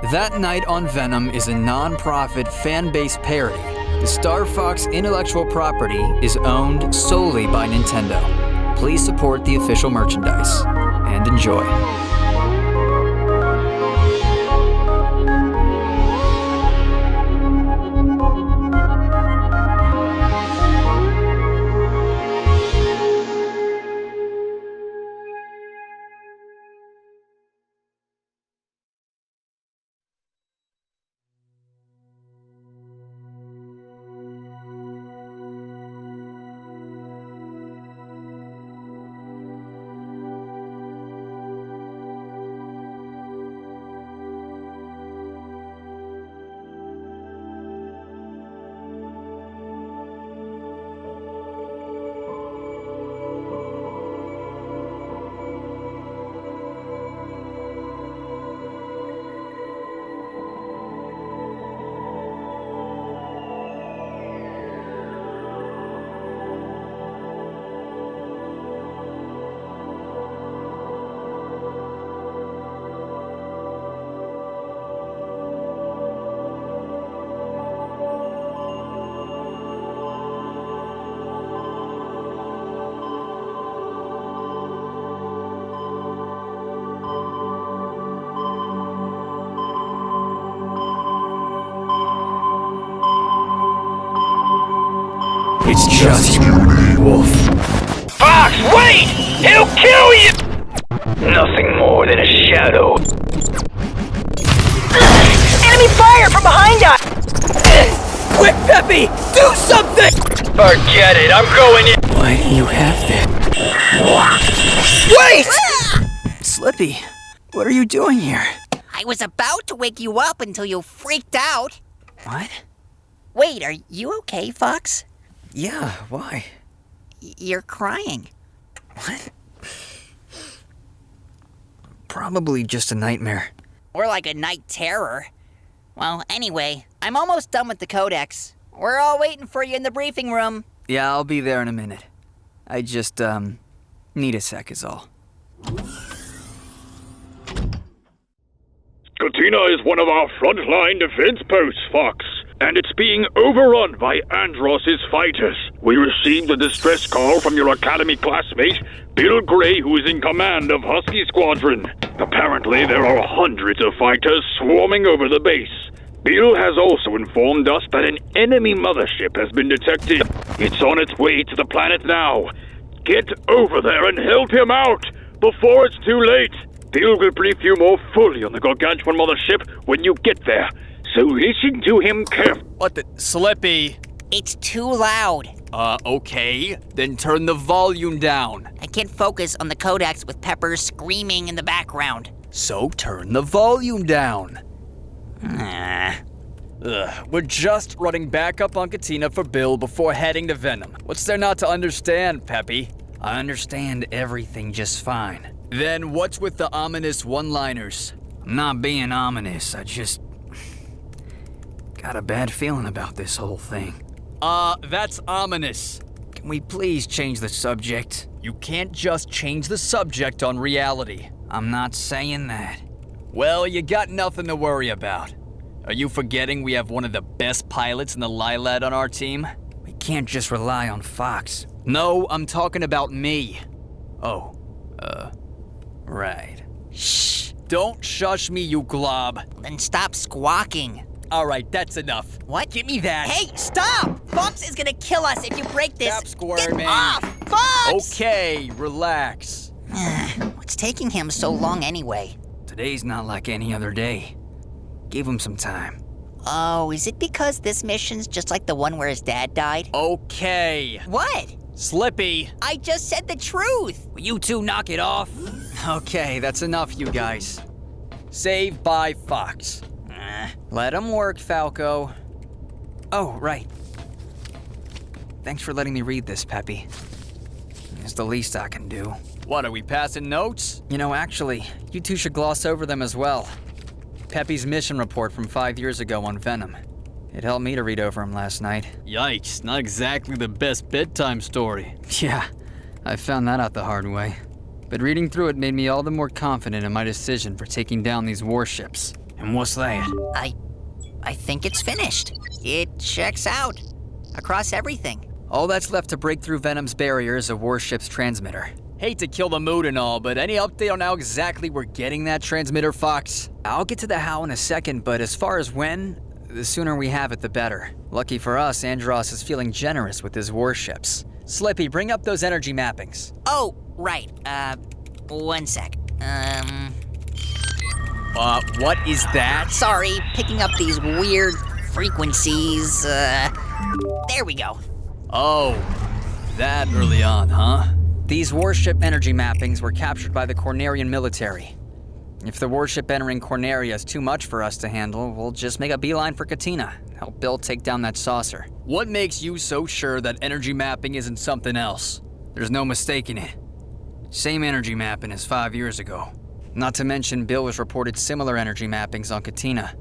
That Night on Venom is a non-profit fan-based parody. The Star Fox intellectual property is owned solely by Nintendo. Please support the official merchandise and enjoy. It's just you, Wolf. Fox, wait! He'll kill you! Nothing more than a shadow. Enemy fire from behind us! Quick, Peppy! Do something! Forget it, I'm going in. Why do you have that? Wait! Slippy, what are you doing here? I was about to wake you up until you freaked out. What? Wait, are you okay, Fox? Yeah, why? You're crying. What? Probably just a nightmare. Or like a night terror. Well, anyway, I'm almost done with the codex. We're all waiting for you in the briefing room. Yeah, I'll be there in a minute. I just, need a sec is all. Katina is one of our frontline defense posts, Fox, and it's being overrun by Andross's fighters. We received a distress call from your Academy classmate, Bill Gray, who is in command of Husky Squadron. Apparently, there are hundreds of fighters swarming over the base. Bill has also informed us that an enemy mothership has been detected. It's on its way to the planet now. Get over there and help him out before it's too late. Bill will brief you more fully on the gargantuan mothership when you get there, so listen to him carefully. What the? Slippy! It's too loud. Okay. Then turn the volume down. I can't focus on the codex with Pepper screaming in the background. So turn the volume down. We're just running back up on Katina for Bill before heading to Venom. What's there not to understand, Peppy? I understand everything just fine. Then what's with the ominous one-liners? I'm not being ominous, I just got a bad feeling about this whole thing. That's ominous. Can we please change the subject? You can't just change the subject on reality. I'm not saying that. Well, you got nothing to worry about. Are you forgetting we have one of the best pilots in the Lylat on our team? We can't just rely on Fox. No, I'm talking about me. Oh, right. Shh. Don't shush me, you glob. Then stop squawking. All right, that's enough. What? Give me that. Hey, stop! Fox is gonna kill us if you break this. Stop squirming. Get off! Fox! Okay, relax. What's taking him so long anyway? Today's not like any other day. Give him some time. Oh, is it because this mission's just like the one where his dad died? Okay. What? Slippy. I just said the truth. Will you two knock it off? Okay, that's enough, you guys. Saved by Fox. Let him work, Falco. Oh, right. Thanks for letting me read this, Peppy. It's the least I can do. What, are we passing notes? You know, actually, you two should gloss over them as well. Peppy's mission report from 5 years ago on Venom. It helped me to read over him last night. Yikes, not exactly the best bedtime story. Yeah, I found that out the hard way. But reading through it made me all the more confident in my decision for taking down these warships. And what's that? I think it's finished. It checks out. Across everything. All that's left to break through Venom's barrier is a warship's transmitter. Hate to kill the mood and all, but any update on how exactly we're getting that transmitter, Fox? I'll get to the how in a second, but as far as when, the sooner we have it, the better. Lucky for us, Andross is feeling generous with his warships. Slippy, bring up those energy mappings. Oh, right. One sec. What is that? Sorry, picking up these weird frequencies. There we go. Oh, that early on, huh? These warship energy mappings were captured by the Cornerian military. If the warship entering Corneria is too much for us to handle, we'll just make a beeline for Katina. Help Bill take down that saucer. What makes you so sure that energy mapping isn't something else? There's no mistaking it. Same energy mapping as 5 years ago. Not to mention Bill has reported similar energy mappings on Katina,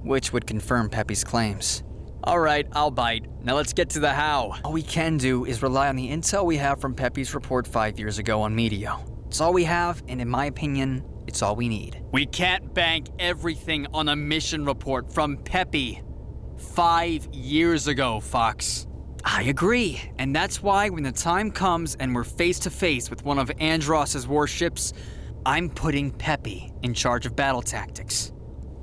which would confirm Peppy's claims. All right, I'll bite. Now let's get to the how. All we can do is rely on the intel we have from Peppy's report 5 years ago on Meteo. It's all we have, and in my opinion, it's all we need. We can't bank everything on a mission report from Peppy 5 years ago, Fox. I agree, and that's why when the time comes and we're face to face with one of Andross's warships, I'm putting Peppy in charge of battle tactics.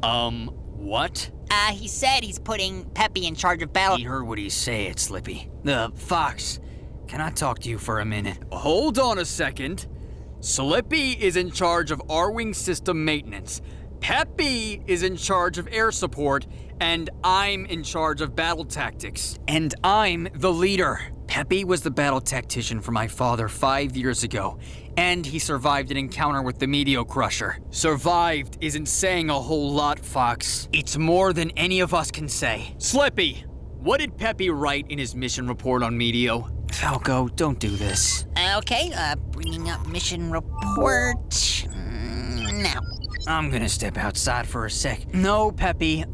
What? He said he's putting Peppy in charge of battle. He heard what he said, Slippy. Fox, can I talk to you for a minute? Hold on a second. Slippy is in charge of R-Wing system maintenance. Peppy is in charge of air support, and I'm in charge of battle tactics. And I'm the leader. Peppy was the battle tactician for my father 5 years ago, and he survived an encounter with the Meteo Crusher. Survived isn't saying a whole lot, Fox. It's more than any of us can say. Slippy, what did Peppy write in his mission report on Meteo? Falco, don't do this. Okay, bringing up mission report. Now. I'm gonna step outside for a sec. No, Peppy.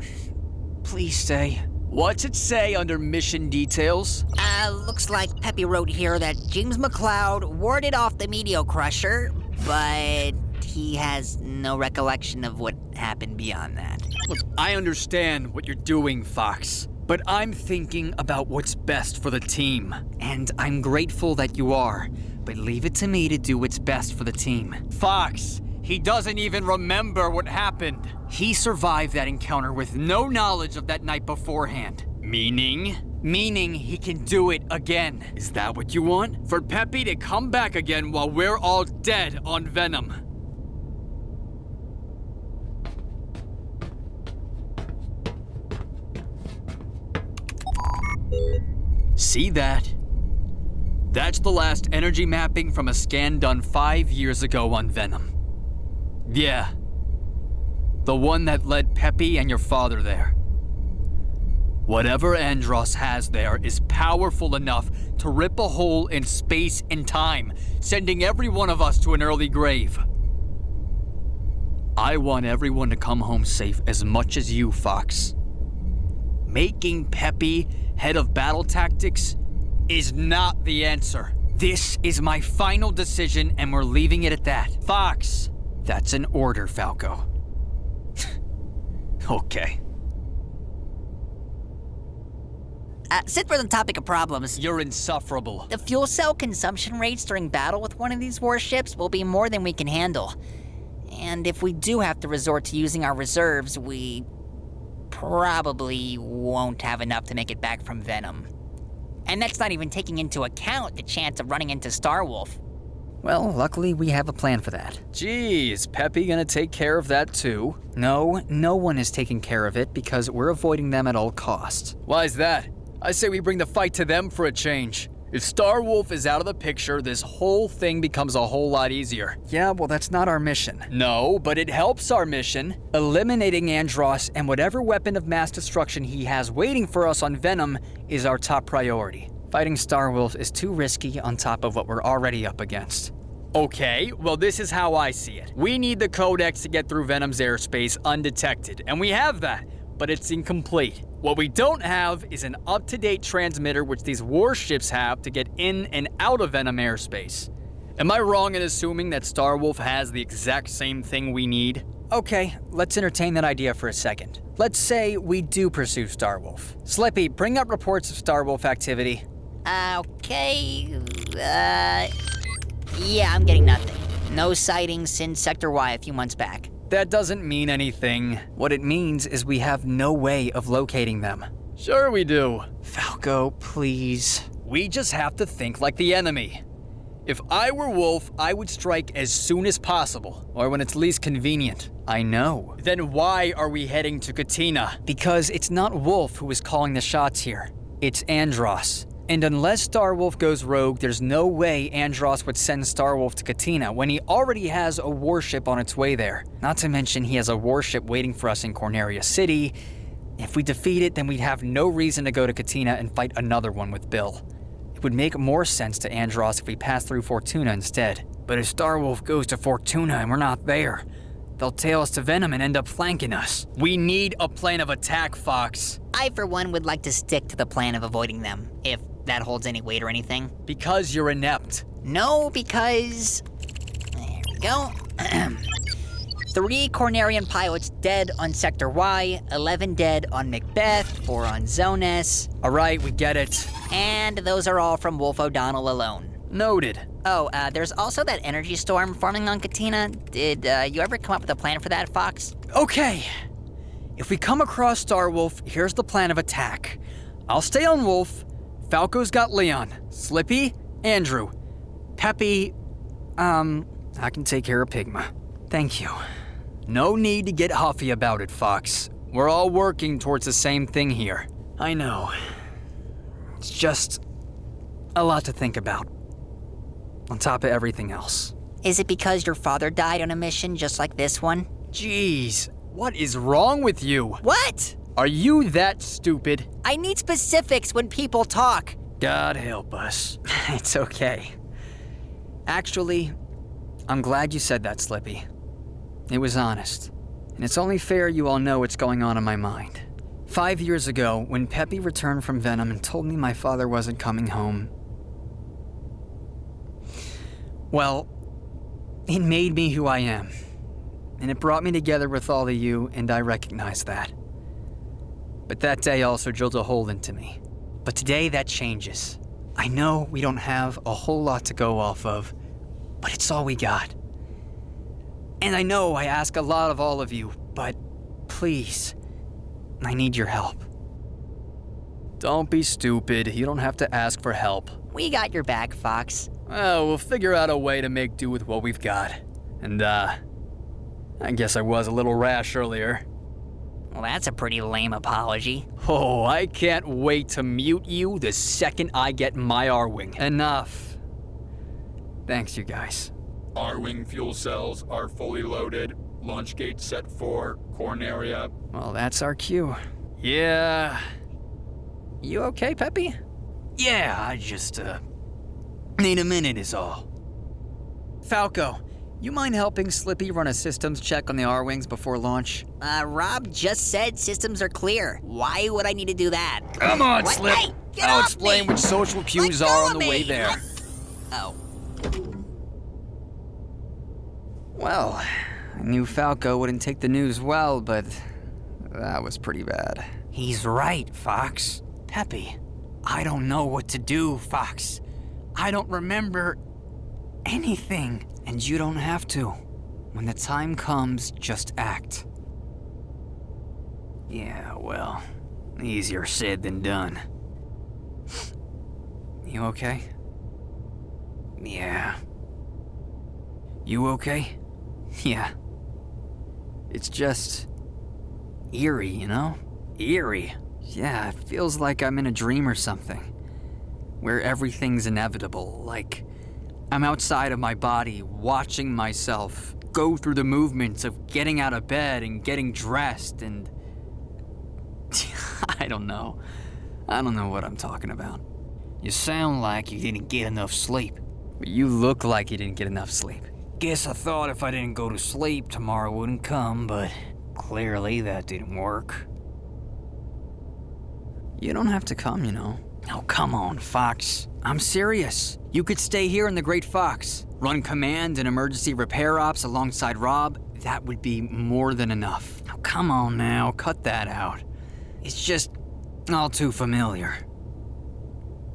Please stay. What's it say under mission details? Looks like Peppy wrote here that James McLeod warded off the Meteo Crusher, but he has no recollection of what happened beyond that. Look, I understand what you're doing, Fox, but I'm thinking about what's best for the team. And I'm grateful that you are, but leave it to me to do what's best for the team. Fox, he doesn't even remember what happened. He survived that encounter with no knowledge of that night beforehand. Meaning? Meaning he can do it again. Is that what you want? For Peppy to come back again while we're all dead on Venom. See that? That's the last energy mapping from a scan done 5 years ago on Venom. Yeah. The one that led Peppy and your father there. Whatever Andross has there is powerful enough to rip a hole in space and time, sending every one of us to an early grave. I want everyone to come home safe as much as you, Fox. Making Peppy head of battle tactics is not the answer. This is my final decision and we're leaving it at that. Fox, that's an order, Falco. Okay. Since we're on the topic of problems, You're insufferable. the fuel cell consumption rates during battle with one of these warships will be more than we can handle. And if we do have to resort to using our reserves, we probably won't have enough to make it back from Venom. And that's not even taking into account the chance of running into Starwolf. Well, luckily we have a plan for that. Gee, is Peppy gonna take care of that too? No one is taking care of it because we're avoiding them at all costs. Why's that? I say we bring the fight to them for a change. If Starwolf is out of the picture, this whole thing becomes a whole lot easier. Yeah, well, that's not our mission. No, but it helps our mission. Eliminating Andross and whatever weapon of mass destruction he has waiting for us on Venom is our top priority. Fighting Starwolf is too risky on top of what we're already up against. Okay, well, this is how I see it. We need the Codex to get through Venom's airspace undetected, and we have that, but it's incomplete. What we don't have is an up-to-date transmitter which these warships have to get in and out of Venom airspace. Am I wrong in assuming that Starwolf has the exact same thing we need? Okay, let's entertain that idea for a second. Let's say we do pursue Starwolf. Slippy, bring up reports of Starwolf activity. Okay, yeah, I'm getting nothing. No sightings since Sector Y a few months back. That doesn't mean anything. What it means is we have no way of locating them. Sure we do. Falco, please. We just have to think like the enemy. If I were Wolf, I would strike as soon as possible, or when it's least convenient. I know. Then why are we heading to Katina? Because it's not Wolf who is calling the shots here. It's Andross. And unless Starwolf goes rogue, there's no way Andross would send Starwolf to Katina when he already has a warship on its way there. Not to mention he has a warship waiting for us in Corneria City. If we defeat it, then we'd have no reason to go to Katina and fight another one with Bill. It would make more sense to Andross if we pass through Fortuna instead. But if Starwolf goes to Fortuna and we're not there, they'll tail us to Venom and end up flanking us. We need a plan of attack, Fox. I, for one, would like to stick to the plan of avoiding them, if that holds any weight or anything. Because you're inept. No, because... There we go. 3 Cornerian pilots dead on Sector Y, 11 dead on Macbeth, 4 on Zone S. All right, we get it. And those are all from Wolf O'Donnell alone. Noted. Oh, there's also that energy storm forming on Katina. Did you ever come up with a plan for that, Fox? Okay. If we come across Starwolf, here's the plan of attack. I'll stay on Wolf. Falco's got Leon. Slippy, Andrew. Peppy, I can take care of Pigma. Thank you. No need to get huffy about it, Fox. We're all working towards the same thing here. I know. It's just a lot to think about. On top of everything else. Is it because your father died on a mission just like this one? Jeez, what is wrong with you? What? Are you that stupid? I need specifics when people talk. God help us. It's okay. Actually, I'm glad you said that, Slippy. It was honest. And it's only fair you all know what's going on in my mind. 5 years ago, when Peppy returned from Venom and told me my father wasn't coming home, well, it made me who I am. And it brought me together with all of you, and I recognize that. But that day also drilled a hole into me. But today that changes. I know we don't have a whole lot to go off of, but it's all we got. And I know I ask a lot of all of you, but please, I need your help. Don't be stupid. You don't have to ask for help. We got your back, Fox. Oh, we'll figure out a way to make do with what we've got. And, I guess I was a little rash earlier. Well, that's a pretty lame apology. Oh, I can't wait to mute you the second I get my R-Wing. Enough. Thanks, you guys. R-Wing fuel cells are fully loaded. Launch gate set for Corneria. Well, that's our cue. Yeah. You okay, Peppy? Yeah, I just, need a minute is all. Falco, you mind helping Slippy run a systems check on the R-Wings before launch? Rob just said systems are clear. Why would I need to do that? Come on, What? Slip. Hey, get I'll off explain me. which social cues Let are go on of the way me. there. Oh. Well, I knew Falco wouldn't take the news well, but that was pretty bad. He's right, Fox. Peppy, I don't know what to do, Fox. I don't remember anything. And you don't have to. When the time comes, just act. Yeah, well, easier said than done. You okay? Yeah. You okay? Yeah. It's just eerie, you know? Eerie. Yeah, it feels like I'm in a dream or something. Where everything's inevitable, like I'm outside of my body, watching myself go through the movements of getting out of bed and getting dressed and... I don't know. I don't know what I'm talking about. You sound like you didn't get enough sleep. But you look like you didn't get enough sleep. Guess I thought if I didn't go to sleep, tomorrow wouldn't come, but clearly that didn't work. You don't have to come, you know. Oh, come on, Fox. I'm serious. You could stay here in the Great Fox, run command and emergency repair ops alongside Rob, that would be more than enough. Now, come on now, cut that out. It's just all too familiar.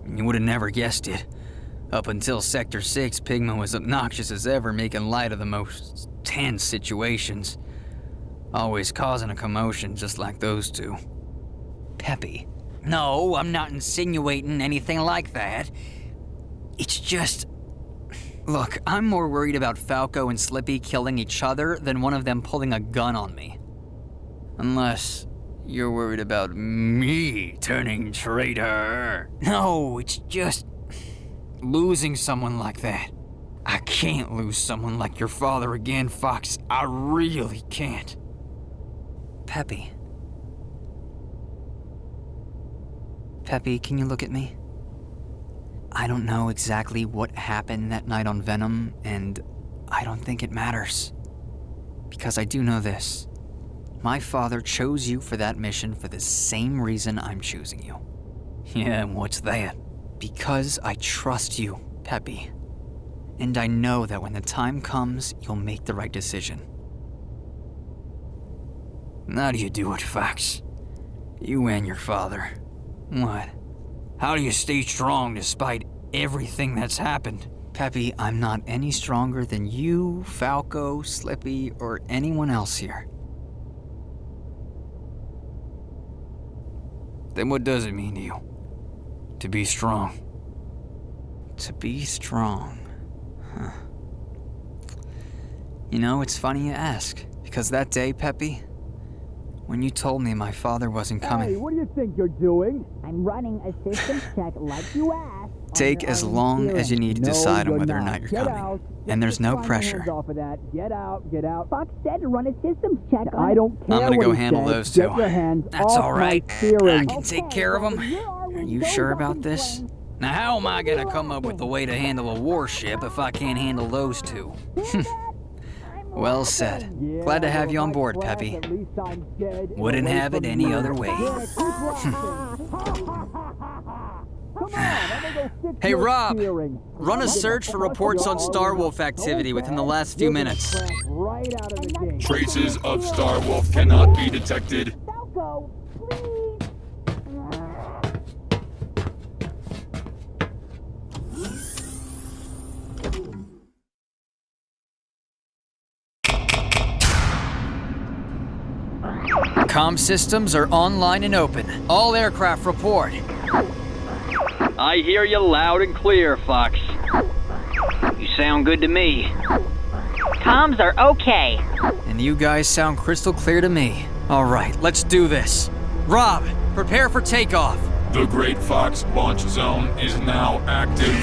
You would have never guessed it. Up until Sector 6, Pigma was obnoxious as ever, making light of the most tense situations. Always causing a commotion, just like those two. Peppy. No, I'm not insinuating anything like that. It's just... Look, I'm more worried about Falco and Slippy killing each other than one of them pulling a gun on me. Unless you're worried about me turning traitor. No, it's just... losing someone like that. I can't lose someone like your father again, Fox. I really can't. Peppy. Peppy, can you look at me? I don't know exactly what happened that night on Venom, and I don't think it matters. Because I do know this. My father chose you for that mission for the same reason I'm choosing you. Yeah, and what's that? Because I trust you, Peppy. And I know that when the time comes, you'll make the right decision. How do you do it, Fox? You and your father. What? How do you stay strong despite everything that's happened? Peppy, I'm not any stronger than you, Falco, Slippy, or anyone else here. Then what does it mean to you? To be strong. To be strong. Huh. You know, it's funny you ask, because that day, Peppy, when you told me my father wasn't coming... Hey, what do you think you're doing? I'm running a systems check like you asked. Take as long as you need to decide on whether or not you're coming. And there's no pressure. Off of that. Get out. Fox said to run a systems check on I don't care. I'm gonna what go he handle says. those two. Get your hands That's off all right. my steering. I can take care of them. Are you sure about this? Now, how am I gonna come up with a way to handle a warship if I can't handle those two? Well said. Glad to have you on board, Peppy. Wouldn't have it any other way. Hey, Rob, run a search for reports on Starwolf activity within the last few minutes. Traces of Starwolf cannot be detected. Falco, please. Comm systems are online and open. All aircraft report. I hear you loud and clear, Fox. You sound good to me. Comms are okay. And you guys sound crystal clear to me. All right, let's do this. Rob, prepare for takeoff. The Great Fox launch zone is now active.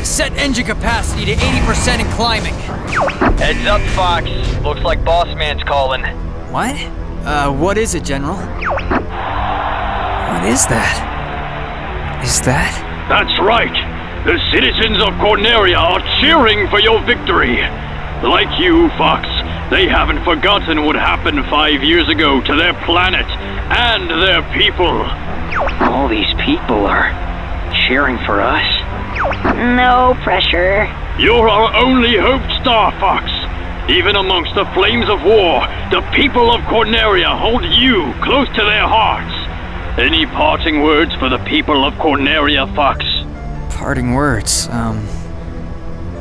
Set engine capacity to 80% and climbing. Heads up, Fox. Looks like Boss Man's calling. What? What is it, General? What is that? Is that? That's right. The citizens of Corneria are cheering for your victory. Like you, Fox, they haven't forgotten what happened 5 years ago to their planet and their people. All these people are cheering for us. No pressure. You're our only hope, Star Fox. Even amongst the flames of war, the people of Corneria hold you close to their hearts. Any parting words for the people of Corneria, Fox? Parting words,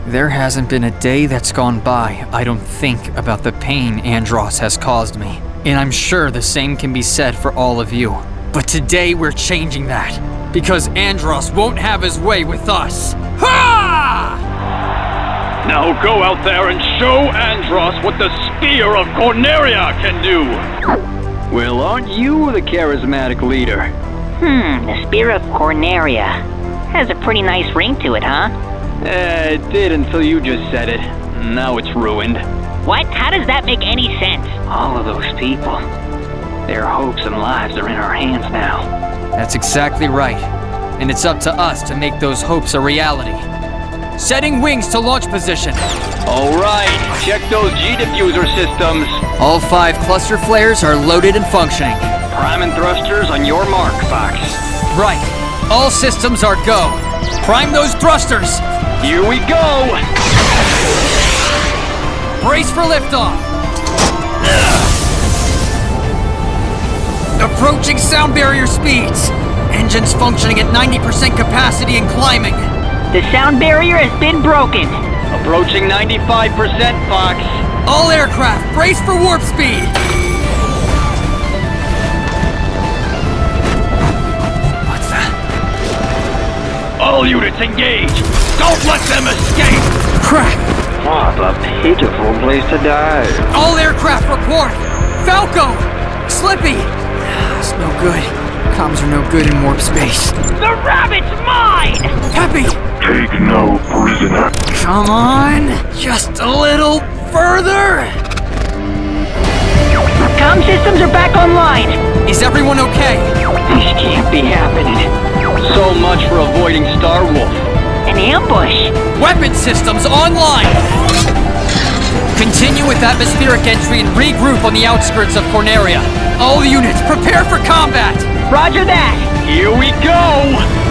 there hasn't been a day that's gone by I don't think about the pain Andross has caused me. And I'm sure the same can be said for all of you. But today we're changing that, because Andross won't have his way with us. Ha! Now go out there and show Andross what the Spear of Corneria can do! Well, aren't you the charismatic leader? The Spear of Corneria. Has a pretty nice ring to it, huh? It did until you just said it. Now it's ruined. What? How does that make any sense? All of those people. Their hopes and lives are in our hands now. That's exactly right. And it's up to us to make those hopes a reality. Setting wings to launch position. All right, check those G-diffuser systems. All 5 cluster flares are loaded and functioning. Priming thrusters on your mark, Fox. Right. All systems are go. Prime those thrusters. Here we go! Brace for liftoff. Approaching sound barrier speeds. Engines functioning at 90% capacity and climbing. The sound barrier has been broken. Approaching 95%, Fox. All aircraft, brace for warp speed. What's that? All units engage! Don't let them escape! Crap! What a pitiful place to die. All aircraft report! Falco! Slippy! It's no good. Comms are no good in warp space. The rabbit's mine! Peppy! Take no prisoner. Come on! Just a little further! Comm systems are back online. Is everyone okay? This can't be happening. So much for avoiding Star Wolf. An ambush. Weapon systems online! Continue with atmospheric entry and regroup on the outskirts of Corneria. All units, prepare for combat! Roger that. Here we go!